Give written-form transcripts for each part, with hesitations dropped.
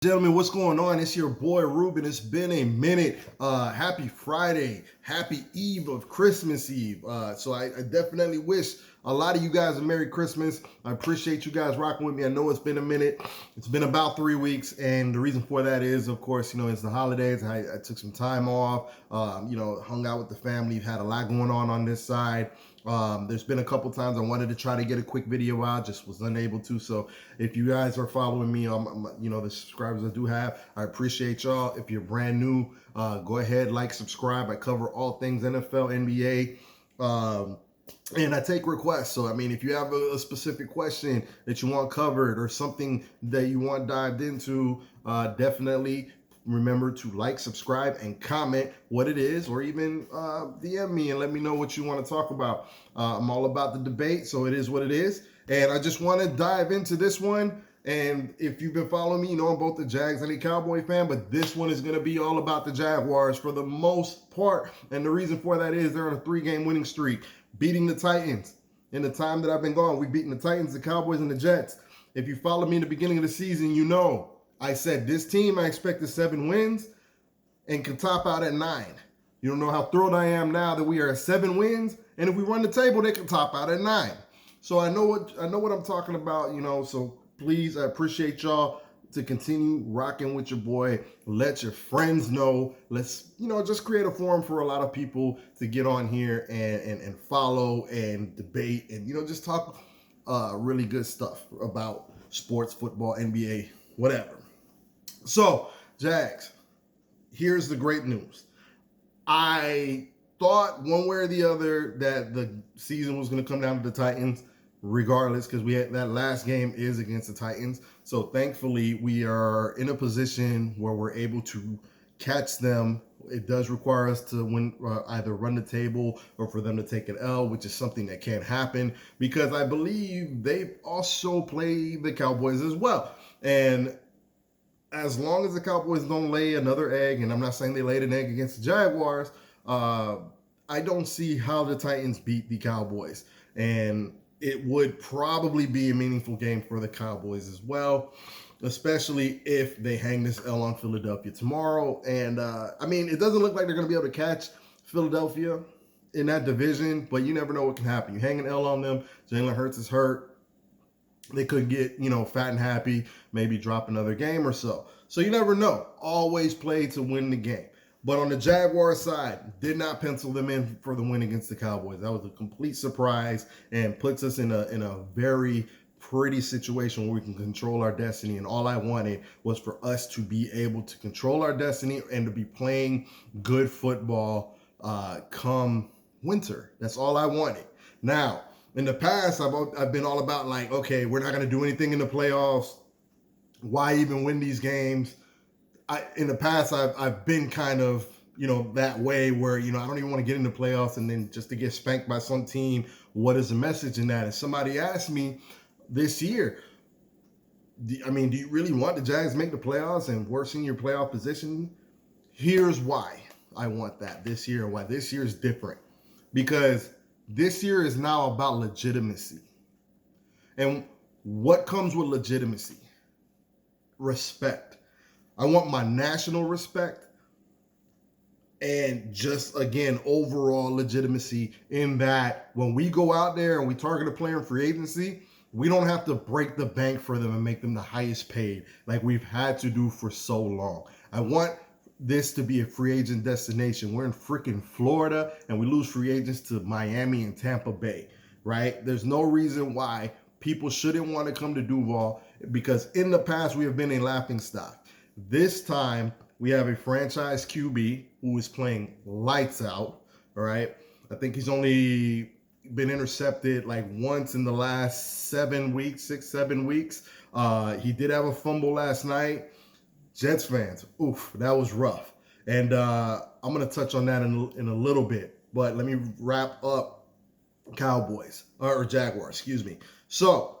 Gentlemen, what's going on? It's your boy Ruben. It's been a minute. Happy Friday. Happy Eve of Christmas Eve. So I definitely wish a lot of you guys a Merry Christmas. I appreciate you guys rocking with me. I know it's been a minute. It's been about 3 weeks, and the reason for that is, of course, it's the holidays. I took some time off. Hung out with the family. Had a lot going on this side. There's been a couple times I wanted to try to get a quick video out, just was unable to. So if you guys are following me, the subscribers I do have, I appreciate y'all. If you're brand new, go ahead, like, subscribe. I cover all things NFL, NBA, and I take requests. So, if you have a specific question that you want covered or something that you want dived into, definitely remember to like, subscribe, and comment what it is, or even DM me and let me know what you want to talk about. I'm all about the debate, so it is what it is. And I just want to dive into this one. And if you've been following me, you know I'm both the Jags and a Cowboy fan, but this one is going to be all about the Jaguars for the most part. And the reason for that is they're on a 3-game winning streak, beating the Titans. In the time that I've been gone, we've beaten the Titans, the Cowboys, and the Jets. If you followed me in the beginning of the season, you know I said this team, I expected 7 wins and could top out at 9. You don't know how thrilled I am now that we are at 7 wins, and if we run the table, they can top out at 9. So I know what I'm talking about, so please, I appreciate y'all to continue rocking with your boy. Let your friends know. Let's, just create a forum for a lot of people to get on here and follow and debate and, just talk really good stuff about sports, football, NBA, whatever. So, Jags, here's the great news. I thought one way or the other that the season was going to come down to the Titans regardless, because we had that last game is against the Titans. So thankfully we are in a position where we're able to catch them. It does require us to win, either run the table or for them to take an L, which is something that can't happen because I believe they also play the Cowboys as well. And as long as the Cowboys don't lay another egg, and I'm not saying they laid an egg against the Jaguars, I don't see how the Titans beat the Cowboys. And it would probably be a meaningful game for the Cowboys as well, especially if they hang this L on Philadelphia tomorrow. And, it doesn't look like they're going to be able to catch Philadelphia in that division, but you never know what can happen. You hang an L on them, Jalen Hurts is hurt. They could get, fat and happy, maybe drop another game or so. So you never know. Always play to win the game. But on the Jaguars side, did not pencil them in for the win against the Cowboys. That was a complete surprise and puts us in a very pretty situation where we can control our destiny. And all I wanted was for us to be able to control our destiny and to be playing good football come winter. That's all I wanted. Now, in the past, I've been all about like, okay, we're not going to do anything in the playoffs. Why even win these games? In the past, I've been kind of, that way where, I don't even want to get in the playoffs and then just to get spanked by some team. What is the message in that? And somebody asked me this year, do you really want the Jags to make the playoffs and worsen your playoff position? Here's why I want that this year and why this year is different. Because this year is now about legitimacy. And what comes with legitimacy? Respect. I want my national respect and just, again, overall legitimacy in that when we go out there and we target a player in free agency, we don't have to break the bank for them and make them the highest paid like we've had to do for so long. I want this to be a free agent destination. We're in freaking Florida and we lose free agents to Miami and Tampa Bay, right? There's no reason why people shouldn't want to come to Duval because in the past we have been a laughingstock. This time we have a franchise QB who is playing lights out, all right? I think he's only been intercepted like once in the last 7 weeks, 6-7 weeks. He did have a fumble last night. Jets fans, oof, that was rough. And I'm going to touch on that in a little bit. But let me wrap up Cowboys, or Jaguars, excuse me. So,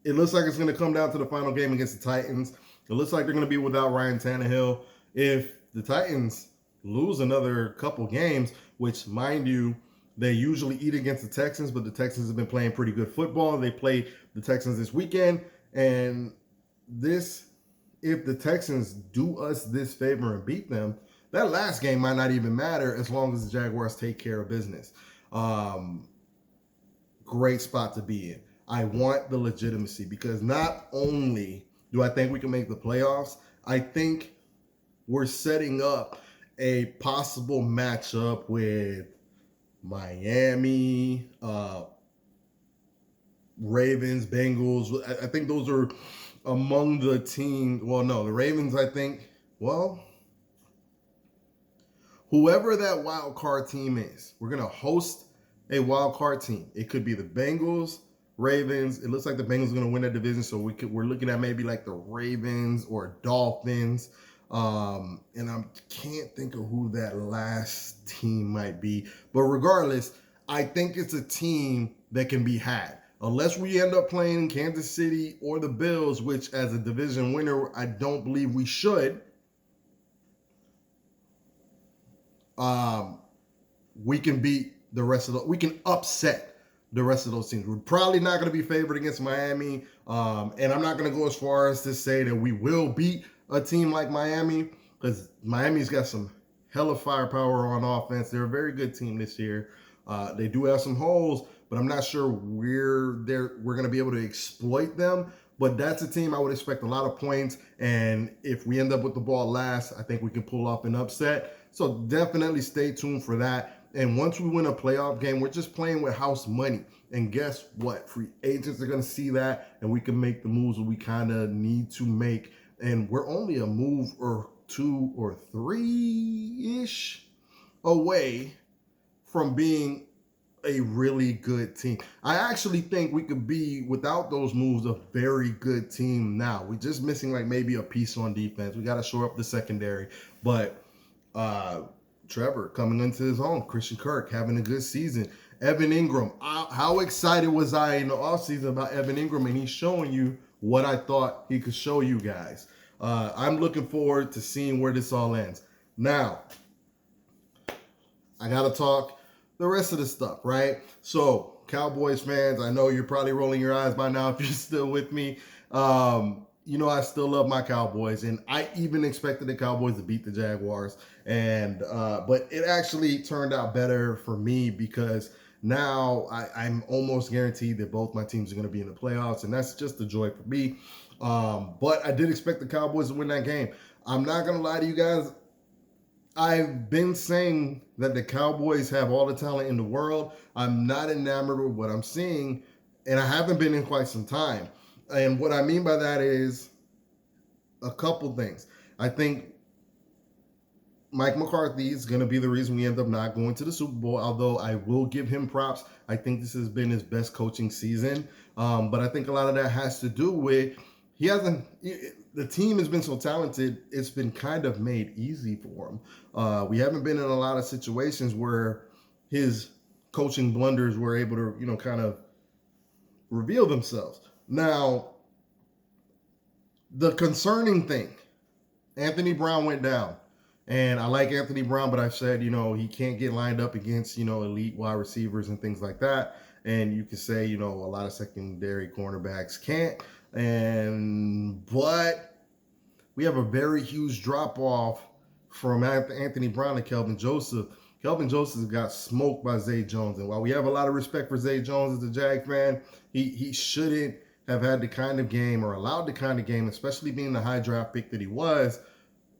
it looks like it's going to come down to the final game against the Titans. It looks like they're going to be without Ryan Tannehill. If the Titans lose another couple games, which, mind you, they usually eat against the Texans, but the Texans have been playing pretty good football. They play the Texans this weekend, and this, if the Texans do us this favor and beat them, that last game might not even matter as long as the Jaguars take care of business. Um, Great spot to be in. I want the legitimacy because not only do I think we can make the playoffs, I think we're setting up a possible matchup with Miami, Ravens, Bengals. I think those are among the teams. Well, no, the Ravens, I think, well, whoever that wild card team is, we're going to host a wild card team. It could be the Bengals, Ravens. It looks like the Bengals are going to win that division, so we're looking at maybe like the Ravens or Dolphins. And I can't think of who that last team might be. But regardless, I think it's a team that can be had. Unless we end up playing Kansas City or the Bills, which as a division winner, I don't believe we should. We can beat the rest of we can upset the rest of those teams. We're probably not going to be favored against Miami. And I'm not going to go as far as to say that we will beat a team like Miami, because Miami's got some hella firepower on offense. They're a very good team this year. They do have some holes, but I'm not sure we're going to be able to exploit them. But that's a team I would expect a lot of points. And if we end up with the ball last, I think we can pull off an upset. So definitely stay tuned for that. And once we win a playoff game, we're just playing with house money. And guess what? Free agents are going to see that, and we can make the moves that we kind of need to make. And we're only a move or two or three-ish away from being a really good team. I actually think we could be, without those moves, a very good team now. We're just missing like maybe a piece on defense. We got to shore up the secondary. But Trevor coming into his own, Christian Kirk having a good season. Evan Ingram, how excited was I in the offseason about Evan Ingram, and he's showing you what I thought he could show you guys. I'm looking forward to seeing where this all ends. Now, I got to talk the rest of the stuff, right? So, Cowboys fans, I know you're probably rolling your eyes by now if you're still with me. You know, I still love my Cowboys, and I even expected the Cowboys to beat the Jaguars. But it actually turned out better for me because now I'm almost guaranteed that both my teams are going to be in the playoffs, and that's just a joy for me. But I did expect the Cowboys to win that game. I'm not going to lie to you guys. I've been saying that the Cowboys have all the talent in the world. I'm not enamored with what I'm seeing, and I haven't been in quite some time. And what I mean by that is a couple things. I think Mike McCarthy is going to be the reason we end up not going to the Super Bowl, although I will give him props. I think this has been his best coaching season. But I think a lot of that has to do with the team has been so talented, it's been kind of made easy for him. We haven't been in a lot of situations where his coaching blunders were able to, kind of reveal themselves. Now, the concerning thing, Anthony Brown went down. And I like Anthony Brown, but I've said, he can't get lined up against, elite wide receivers and things like that. And you can say, a lot of secondary cornerbacks can't. But we have a very huge drop off from Anthony Brown and Kelvin Joseph. Kelvin Joseph got smoked by Zay Jones. And while we have a lot of respect for Zay Jones as a Jag fan, he shouldn't have had the kind of game or allowed the kind of game, especially being the high draft pick that he was.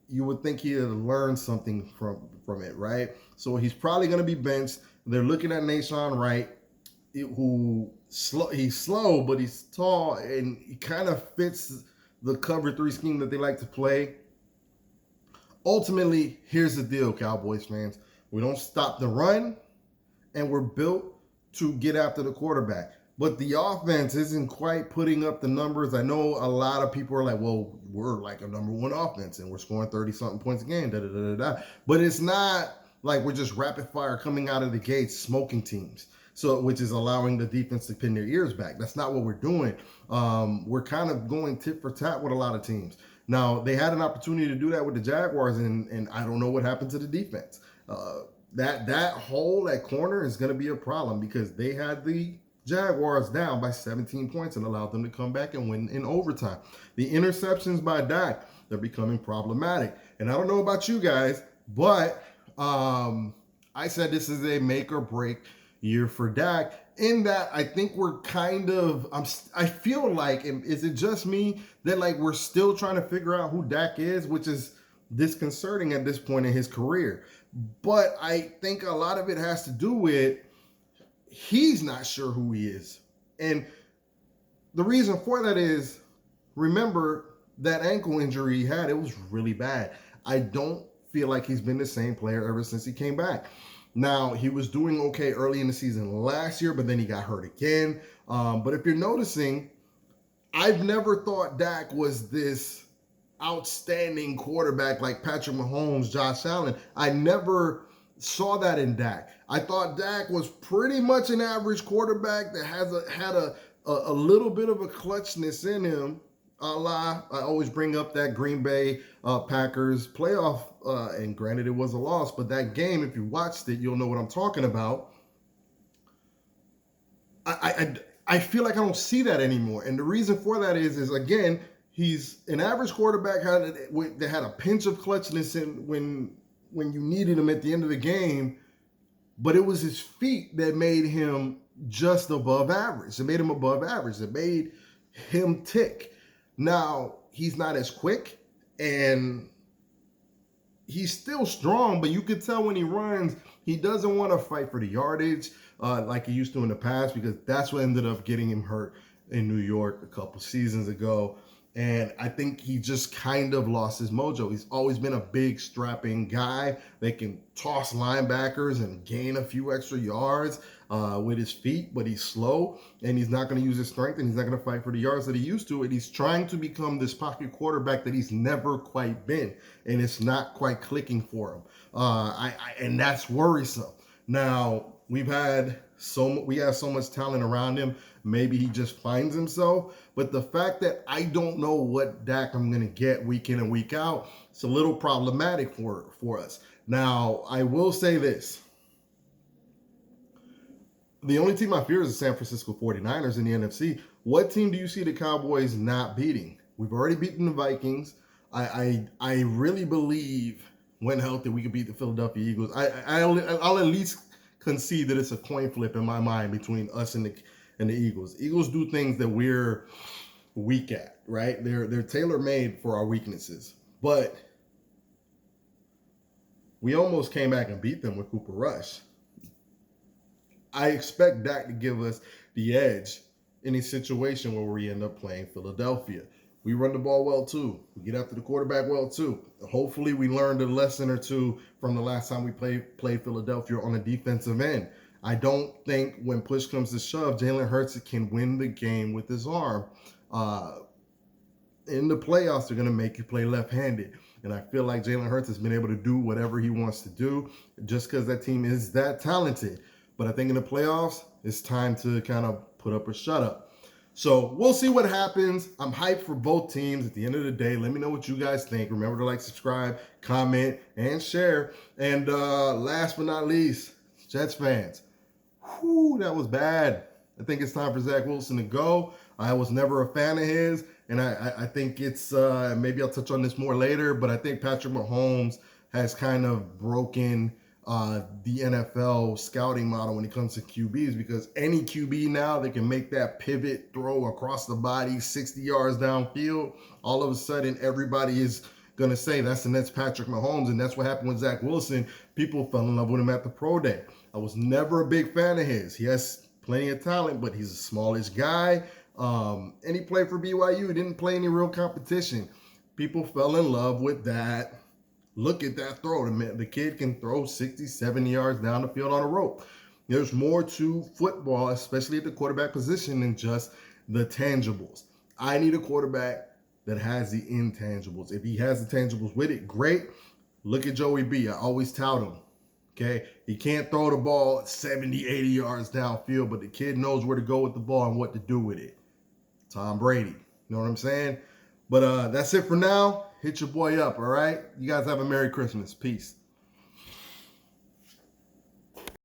You would think he had learned something from it, right? So he's probably going to be benched. They're looking at Nashawn Wright, he's slow, but he's tall, and he kind of fits the cover 3 scheme that they like to play. Ultimately, here's the deal, Cowboys fans. We don't stop the run, and we're built to get after the quarterback. But the offense isn't quite putting up the numbers. I know a lot of people are like, well, we're like a number 1 offense, and we're scoring 30-something points a game, da-da-da-da-da. But it's not like we're just rapid fire coming out of the gates smoking teams, which is allowing the defense to pin their ears back. That's not what we're doing. We're kind of going tit for tat with a lot of teams. Now, they had an opportunity to do that with the Jaguars, and I don't know what happened to the defense. That hole, that corner is going to be a problem because they had the Jaguars down by 17 points and allowed them to come back and win in overtime. The interceptions by Dak, they're becoming problematic. And I don't know about you guys, but I said this is a make or break year for Dak. In that, I think we're kind of, I feel like, is it just me that like we're still trying to figure out who Dak is, which is disconcerting at this point in his career. But I think a lot of it has to do with he's not sure who he is. And the reason for that is, remember that ankle injury he had, it was really bad. I don't feel like he's been the same player ever since he came back. Now, he was doing okay early in the season last year, but then he got hurt again. But if you're noticing, I've never thought Dak was this outstanding quarterback like Patrick Mahomes, Josh Allen. I never saw that in Dak. I thought Dak was pretty much an average quarterback that had a little bit of a clutchness in him. I always bring up that Green Bay Packers playoff, and granted it was a loss, but that game, if you watched it, you'll know what I'm talking about. I feel like I don't see that anymore, and the reason for that is again, he's an average quarterback that had a pinch of clutchness in when you needed him at the end of the game, but it was his feet that made him just above average. It made him above average. It made him tick. Now, he's not as quick, and he's still strong, but you could tell when he runs, he doesn't want to fight for the yardage like he used to in the past, because that's what ended up getting him hurt in New York a couple seasons ago. And I think he just kind of lost his mojo. He's always been a big, strapping guy that can toss linebackers and gain a few extra yards with his feet, but he's slow, and he's not going to use his strength, and he's not going to fight for the yards that he used to. And he's trying to become this pocket quarterback that he's never quite been, and it's not quite clicking for him. And that's worrisome. Now, we have so much talent around him. Maybe he just finds himself. But the fact that I don't know what Dak I'm going to get week in and week out, it's a little problematic for us. Now, I will say this. The only team I fear is the San Francisco 49ers in the NFC. What team do you see the Cowboys not beating? We've already beaten the Vikings. I really believe, when healthy, we could beat the Philadelphia Eagles. I'll at least concede that it's a coin flip in my mind between us and the Eagles. Eagles do things that we're weak at, right? They're tailor-made for our weaknesses. But we almost came back and beat them with Cooper Rush. I expect Dak to give us the edge in a situation where we end up playing Philadelphia. We run the ball well too. We get after the quarterback well too. Hopefully we learned a lesson or two from the last time we played Philadelphia on the defensive end. I don't think when push comes to shove, Jalen Hurts can win the game with his arm. In the playoffs, they're going to make you play left-handed. And I feel like Jalen Hurts has been able to do whatever he wants to do just because that team is that talented. But I think in the playoffs, it's time to kind of put up or shut up. So we'll see what happens. I'm hyped for both teams. At the end of the day, let me know what you guys think. Remember to like, subscribe, comment, and share. And last but not least, Jets fans. Whew, that was bad. I think it's time for Zach Wilson to go. I was never a fan of his, and I think it's, maybe I'll touch on this more later, but I think Patrick Mahomes has kind of broken the NFL scouting model when it comes to QBs, because any QB now that can make that pivot throw across the body 60 yards downfield, all of a sudden everybody is going to say that's the next Patrick Mahomes, and that's what happened with Zach Wilson. People fell in love with him at the pro day. I was never a big fan of his. He has plenty of talent, but he's a smallish guy. And he played for BYU. He didn't play any real competition. People fell in love with that. Look at that throw. The kid can throw 60, 70 yards down the field on a rope. There's more to football, especially at the quarterback position, than just the tangibles. I need a quarterback that has the intangibles. If he has the tangibles with it, great. Look at Joey B. I always tout him. Okay, he can't throw the ball 70, 80 yards downfield, but the kid knows where to go with the ball and what to do with it. Tom Brady. You know what I'm saying? But that's it for now. Hit your boy up, all right? You guys have a Merry Christmas. Peace.